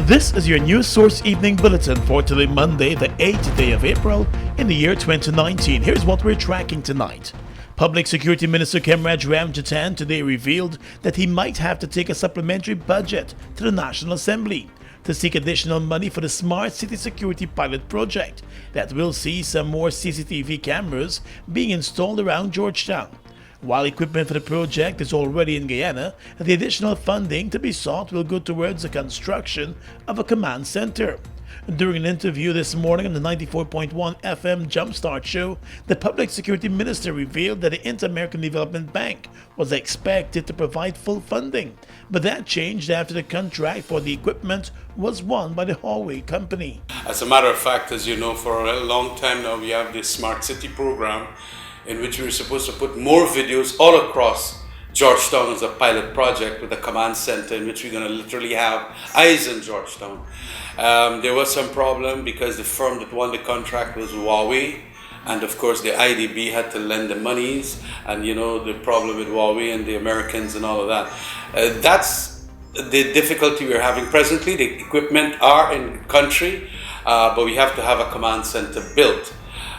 This is your News Source Evening Bulletin for today, Monday, the 8th day of April in the year 2019. Here's what we're tracking tonight. Public Security Minister Kemraj Ramjatan today revealed that he might have to take a supplementary budget to the National Assembly to seek additional money for the Smart City Security Pilot Project that will see some more CCTV cameras being installed around Georgetown. While equipment for the project is already in Guyana, the additional funding to be sought will go towards the construction of a command center. During an interview this morning on the 94.1 FM Jumpstart show, the Public Security Minister revealed that the Inter-American Development Bank was expected to provide full funding, but that changed after the contract for the equipment was won by the Huawei company. As a matter of fact, as you know, for a long time now, we have this Smart City program in which we're supposed to put more videos all across Georgetown as a pilot project with a command center in which we're going to literally have eyes in Georgetown. There was some problem because the firm that won the contract was Huawei, and of course the IDB had to lend the monies, and you know the problem with Huawei and the Americans and all of that. That's the difficulty we're having presently. The equipment are in country, but we have to have a command center built.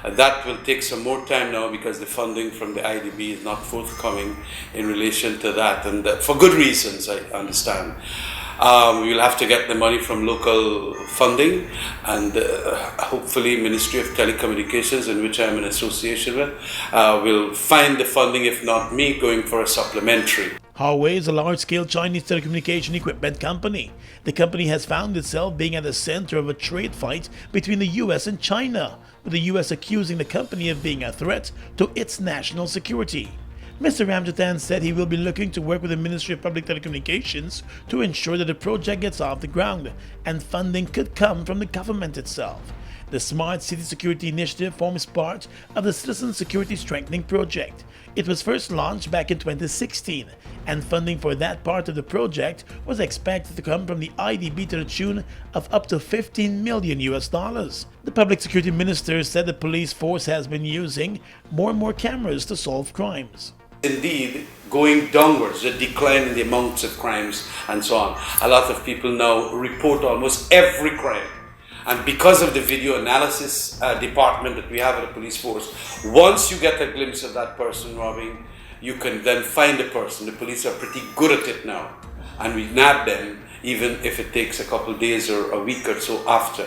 That will take some more time now because the funding from the IDB is not forthcoming in relation to that, and for good reasons, I understand. We'll have to get the money from local funding, and hopefully Ministry of Telecommunications, in which I'm in association with, will find the funding, if not me, going for a supplementary. Huawei is a large-scale Chinese telecommunication equipment company. The company has found itself being at the center of a trade fight between the US and China, with the US accusing the company of being a threat to its national security. Mr. Ramjatan said he will be looking to work with the Ministry of Public Telecommunications to ensure that the project gets off the ground, and funding could come from the government itself. The Smart City Security Initiative forms part of the Citizen Security Strengthening Project. It was first launched back in 2016, and funding for that part of the project was expected to come from the IDB to the tune of up to $15 million. The Public Security Minister said the police force has been using more and more cameras to solve crimes. Indeed, going downwards, the decline in the amounts of crimes and so on. A lot of people now report almost every crime. And because of the video analysis department that we have at the police force, once you get a glimpse of that person robbing, you can then find the person. The police are pretty good at it now. And we nab them, even if it takes a couple of days or a week or so after.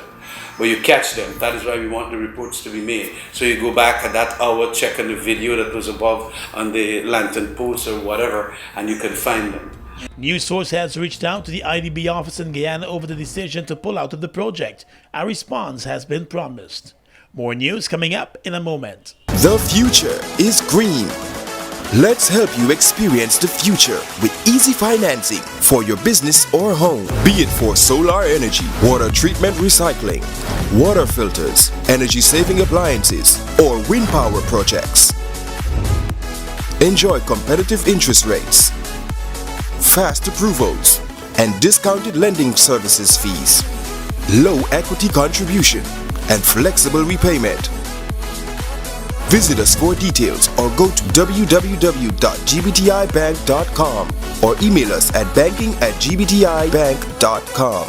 But you catch them. That is why we want the reports to be made. So you go back at that hour, check on the video that was above on the lantern post or whatever, and you can find them. News Source has reached out to the IDB office in Guyana over the decision to pull out of the project. A response has been promised. More news coming up in a moment. The future is green. Let's help you experience the future with easy financing for your business or home. Be it for solar energy, water treatment recycling, water filters, energy saving appliances, or wind power projects. Enjoy competitive interest rates, fast approvals, and discounted lending services fees, low equity contribution, and flexible repayment. Visit us for details or go to www.gbtibank.com or email us at banking@gbtibank.com.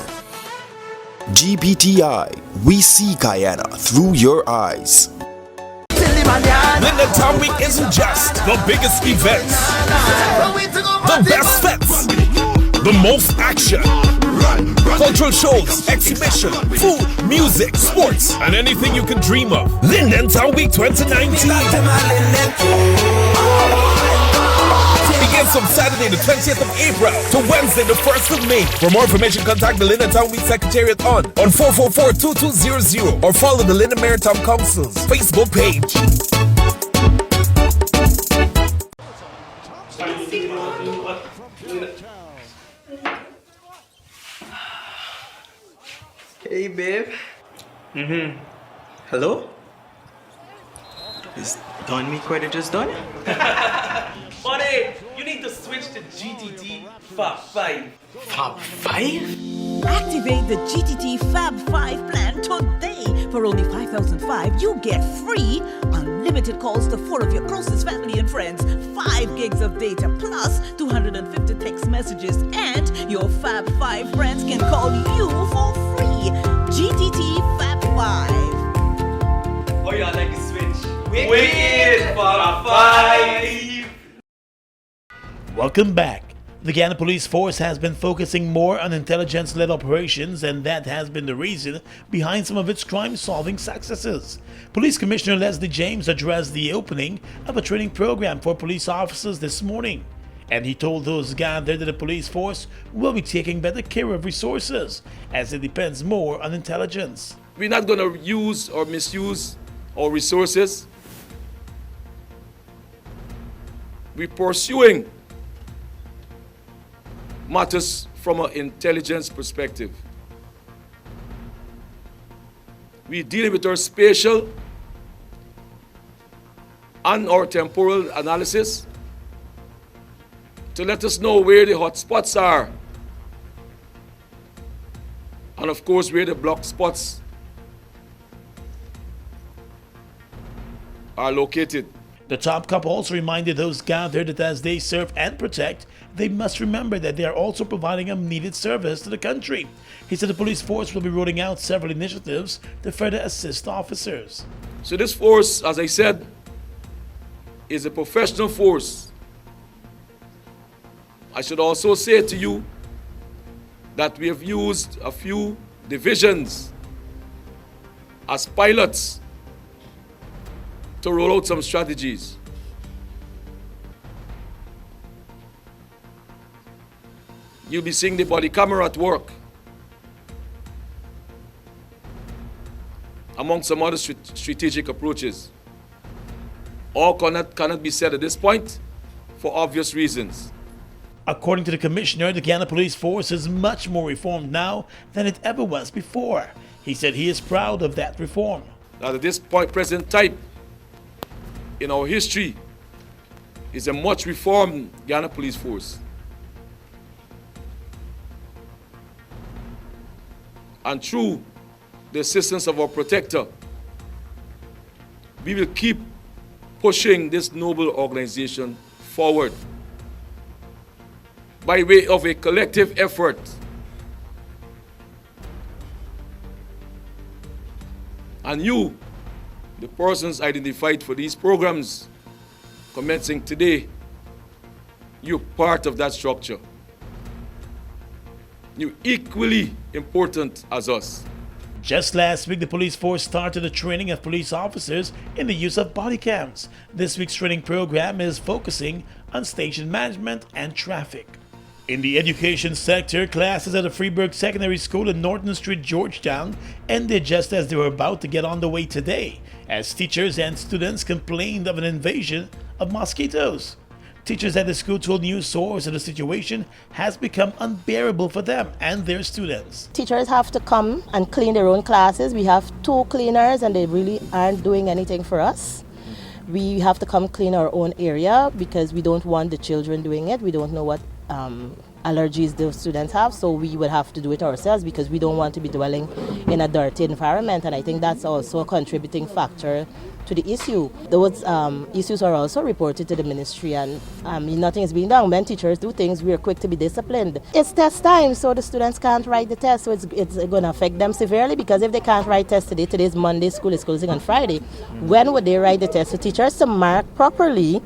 GBTI, we see Guyana through your eyes. Linden Town Week isn't just the biggest events, the best fets, the most action, cultural shows, exhibition, food, music, sports, and anything you can dream of. Linden Town Week 2019 begins from Saturday the 20th of April to Wednesday the 1st of May. For more information, contact the Linden Town Week Secretariat on 444-2200 or follow the Linden Maritime Council's Facebook page. Hey babe. Hello? Is Don Me Quite just done? Buddy, you need to switch to GTT Fab 5. Fab 5? Activate the GTT Fab 5 plan today For only $5,005, you get free unlimited calls to 4 of your closest family and friends, 5 gigs of data plus 250 text messages, and your Fab 5 friends can call you for free. GTT Fab 5. Oh, y'all like the switch? Wicked for 5. Welcome back. The Guyana Police Force has been focusing more on intelligence-led operations, and that has been the reason behind some of its crime-solving successes. Police Commissioner Leslie James addressed the opening of a training program for police officers this morning, and he told those gathered that the police force will be taking better care of resources, as it depends more on intelligence. We're not going to use or misuse our resources. We're pursuing matters from an intelligence perspective. We deal with our spatial and our temporal analysis to let us know where the hot spots are, and of course where the block spots are located. The top cop also reminded those gathered that as they serve and protect, they must remember that they are also providing a needed service to the country. He said the police force will be rolling out several initiatives to further assist officers. So this force, as I said, is a professional force. I should also say to you that we have used a few divisions as pilots to roll out some strategies. You'll be seeing the body camera at work, among some other strategic approaches. All cannot be said at this point for obvious reasons. According to the commissioner, the Guyana Police Force is much more reformed now than it ever was before. He said he is proud of that reform. Now, at this present time in our history is a much reformed Guyana Police Force. And through the assistance of our protector, we will keep pushing this noble organization forward by way of a collective effort. And you, the persons identified for these programs commencing today, you're part of that structure. You're equally important as us. Just last week, the police force started the training of police officers in the use of body cams. This week's training program is focusing on station management and traffic. In the education sector, classes at the Freeburg Secondary School in Norton Street, Georgetown ended just as they were about to get on the way today, as teachers and students complained of an invasion of mosquitoes. Teachers at the school told News Source that the situation has become unbearable for them and their students. Teachers have to come and clean their own classes. We have 2 cleaners and they really aren't doing anything for us. We have to come clean our own area because we don't want the children doing it. We don't know what allergies the students have, so we would have to do it ourselves because we don't want to be dwelling in a dirty environment, and I think that's also a contributing factor to the issue. Those issues are also reported to the ministry, and nothing is being done. When teachers do things, we are quick to be disciplined. It's test time, so the students can't write the test, so it's going to affect them severely, because if they can't write tests today's Monday, school is closing on Friday, when would they write the test? So teachers to mark properly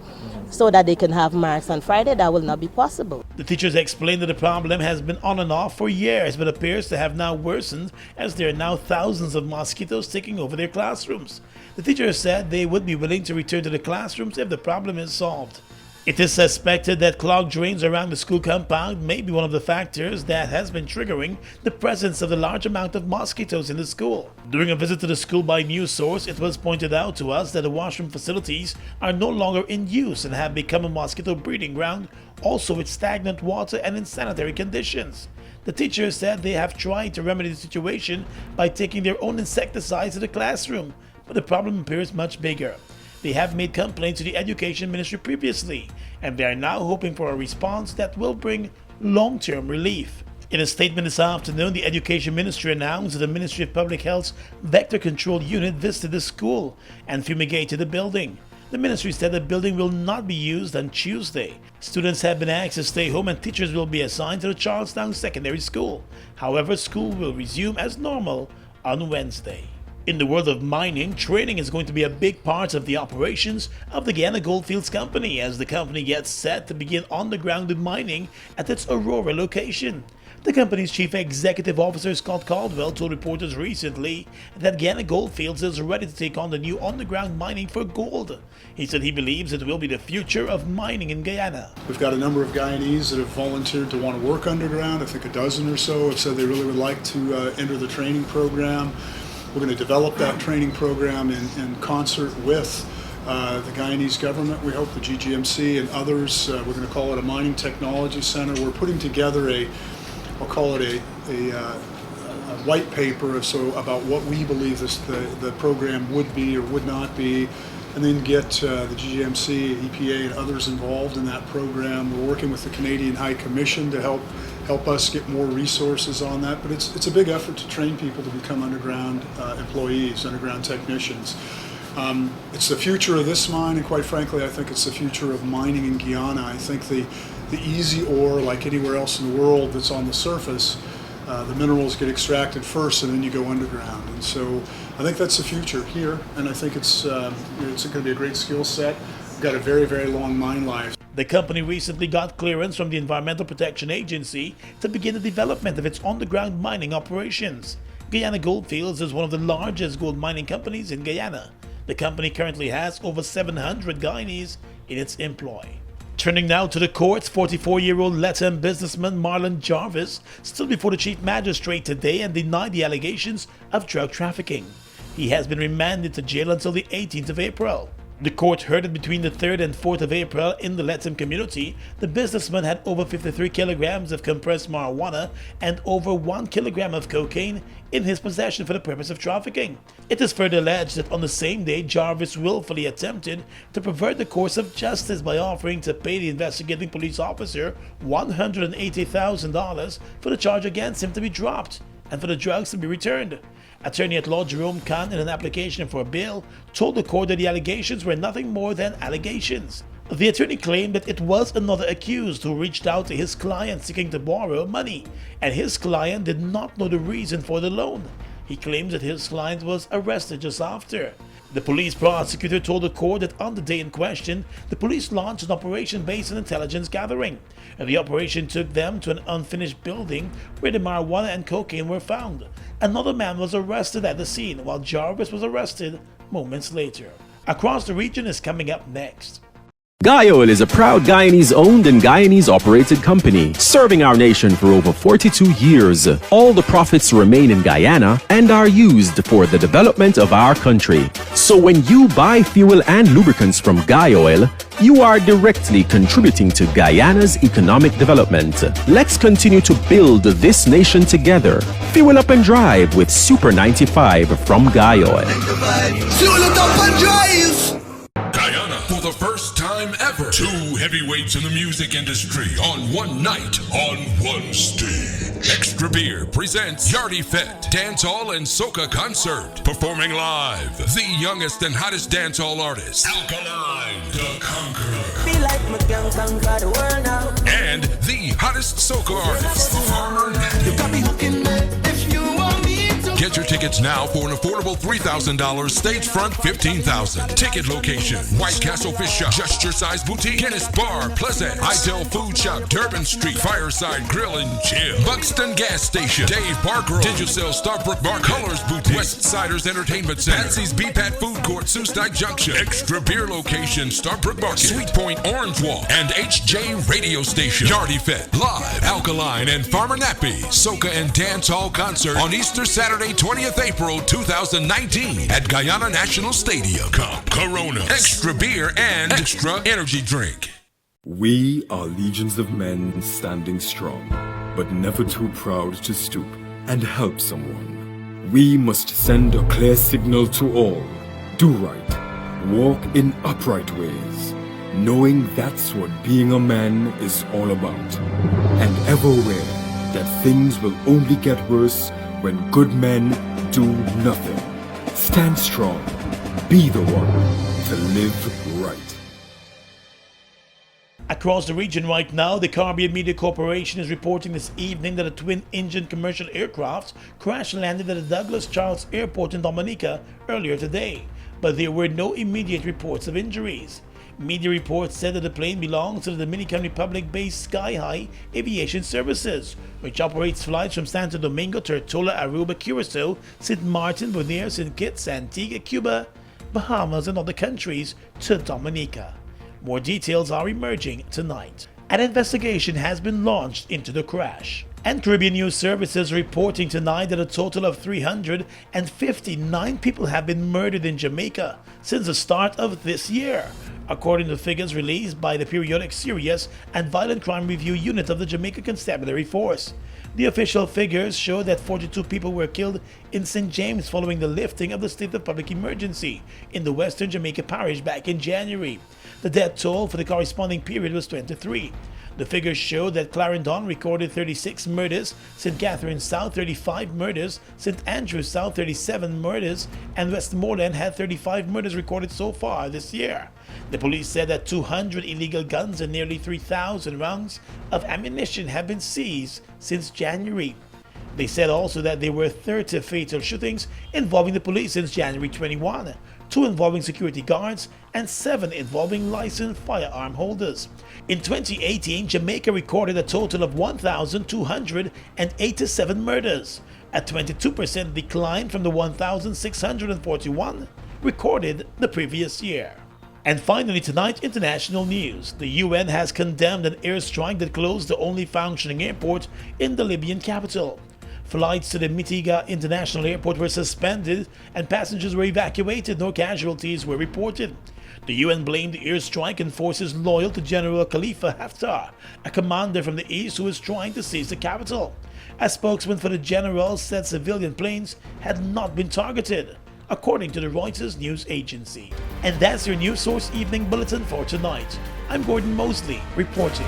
so that they can have marks on Friday. That will not be possible. The teachers explained that the problem has been on and off for years, but appears to have now worsened as there are now thousands of mosquitoes taking over their classrooms. The teachers said they would be willing to return to the classrooms if the problem is solved. It is suspected that clogged drains around the school compound may be one of the factors that has been triggering the presence of the large amount of mosquitoes in the school. During a visit to the school by News Source, it was pointed out to us that the washroom facilities are no longer in use and have become a mosquito breeding ground, also with stagnant water and insanitary conditions. The teachers said they have tried to remedy the situation by taking their own insecticides to the classroom, but the problem appears much bigger. They have made complaints to the Education Ministry previously, and they are now hoping for a response that will bring long-term relief. In a statement this afternoon, the Education Ministry announced that the Ministry of Public Health's Vector Control Unit visited the school and fumigated the building. The ministry said the building will not be used on Tuesday. Students have been asked to stay home and teachers will be assigned to the Charlestown Secondary School. However, school will resume as normal on Wednesday. In the world of mining, training is going to be a big part of the operations of the Guyana Goldfields Company as the company gets set to begin underground mining at its Aurora location. The company's chief executive officer Scott Caldwell told reporters recently that Guyana Goldfields is ready to take on the new underground mining for gold. He said he believes it will be the future of mining in Guyana. We've got a number of Guyanese that have volunteered to want to work underground. I think a dozen or so have said they really would like to enter the training program. We're going to develop that training program in concert with the Guyanese government. We hope the GGMC and others. We're going to call it a mining technology center. We're putting together I'll call it a white paper about what we believe the program would be or would not be, and then get the GGMC, EPA, and others involved in that program. We're working with the Canadian High Commission to help us get more resources on that. But it's a big effort to train people to become underground employees, underground technicians. It's the future of this mine, and quite frankly, I think it's the future of mining in Guyana. I think the easy ore, like anywhere else in the world that's on the surface, the minerals get extracted first and then you go underground. And so I think that's the future here, and I think it's going to be a great skill set. We've got a very, very long mine life. The company recently got clearance from the Environmental Protection Agency to begin the development of its underground mining operations. Guyana Goldfields is one of the largest gold mining companies in Guyana. The company currently has over 700 Guyanese in its employ. Turning now to the courts, 44-year-old Latam businessman Marlon Jarvis stood before the chief magistrate today and denied the allegations of drug trafficking. He has been remanded to jail until the 18th of April. The court heard that between the 3rd and 4th of April in the Latam community, the businessman had over 53 kilograms of compressed marijuana and over 1 kilogram of cocaine in his possession for the purpose of trafficking. It is further alleged that on the same day, Jarvis willfully attempted to pervert the course of justice by offering to pay the investigating police officer $180,000 for the charge against him to be dropped and for the drugs to be returned. Attorney-at-law Jerome Khan, in an application for bail, told the court that the allegations were nothing more than allegations. The attorney claimed that it was another accused who reached out to his client seeking to borrow money, and his client did not know the reason for the loan. He claims that his client was arrested just after. The police prosecutor told the court that on the day in question, the police launched an operation based on intelligence gathering. The operation took them to an unfinished building where the marijuana and cocaine were found. Another man was arrested at the scene, while Jarvis was arrested moments later. Across the Region is coming up next. Guyoil is a proud Guyanese-owned and Guyanese-operated company, serving our nation for over 42 years. All the profits remain in Guyana and are used for the development of our country. So when you buy fuel and lubricants from Guyoil, you are directly contributing to Guyana's economic development. Let's continue to build this nation together. Fuel up and drive with Super 95 from Guyoil. Fuel it up and drive! Guyana, for the first time ever, 2 heavyweights in the music industry on one night, on one stage. Extra Beer presents Yardie Fete Dancehall and Soca Concert. Performing live, the youngest and hottest dancehall artist, Alkaline, the Conqueror. Feel like my gang conquer the world now. And the hottest soca artist, the Farmer Nappy. You got me hooking me if you want me to. Get your tickets now for an affordable $3,000, stage front $15,000. Ticket location: White Castle Fish Shop, Just Your Size Boutique, Guinness Bar, Pleasant, Idell Food Shop, Durban Street, Fireside Grill and Chill, Buxton Gas Station, Dave Barker, Digicel, Starbrook Bar, Colors Boutique, Westsiders Entertainment Center, Patsy's BPAT Food Court, Sault Ste. Junction, Extra Beer Location, Starbrook Market, Sweet Point Orange Walk, and HJ Radio Station. Yardie Fete, live, Alkaline and Farmer Nappy, Soca and Dance Hall Concert on Easter Saturday, 20th April 2019 at Guyana National Stadium. Come, Corona, Extra Beer, and Extra Energy Drink. We are legions of men standing strong, but never too proud to stoop and help someone. We must send a clear signal to all. Do right. Walk in upright ways, knowing that's what being a man is all about. And ever wear that things will only get worse when good men do nothing. Stand strong. Be the one to live right. Across the region right now, the Caribbean Media Corporation is reporting this evening that a twin-engine commercial aircraft crash-landed at the Douglas Charles Airport in Dominica earlier today, but there were no immediate reports of injuries. Media reports said that the plane belongs to the Dominican Republic-based Sky High Aviation Services, which operates flights from Santo Domingo, Tortola, Aruba, Curacao, St. Martin, Bonaire, St. Kitts, Antigua, Cuba, Bahamas, and other countries to Dominica. More details are emerging tonight. An investigation has been launched into the crash. And Caribbean News Services reporting tonight that a total of 359 people have been murdered in Jamaica since the start of this year, according to figures released by the periodic Serious and Violent Crime Review Unit of the Jamaica Constabulary Force. The official figures show that 42 people were killed in St. James following the lifting of the state of public emergency in the Western Jamaica Parish back in January. The death toll for the corresponding period was 23. The figures show that Clarendon recorded 36 murders, St. Catherine South 35 murders, St. Andrews South 37 murders, and Westmoreland had 35 murders recorded so far this year. The police said that 200 illegal guns and nearly 3,000 rounds of ammunition have been seized since January. They said also that there were 30 fatal shootings involving the police since January 21, 2 involving security guards, and 7 involving licensed firearm holders. In 2018, Jamaica recorded a total of 1,287 murders, a 22% decline from the 1,641 recorded the previous year. And finally tonight, international news. The UN has condemned an airstrike that closed the only functioning airport in the Libyan capital. Flights to the Mitiga International Airport were suspended and passengers were evacuated. No casualties were reported. The UN blamed the airstrike on forces loyal to General Khalifa Haftar, a commander from the east who was trying to seize the capital. A spokesman for the general said civilian planes had not been targeted, according to the Reuters news agency. And that's your News Source Evening Bulletin for tonight. I'm Gordon Mosley reporting.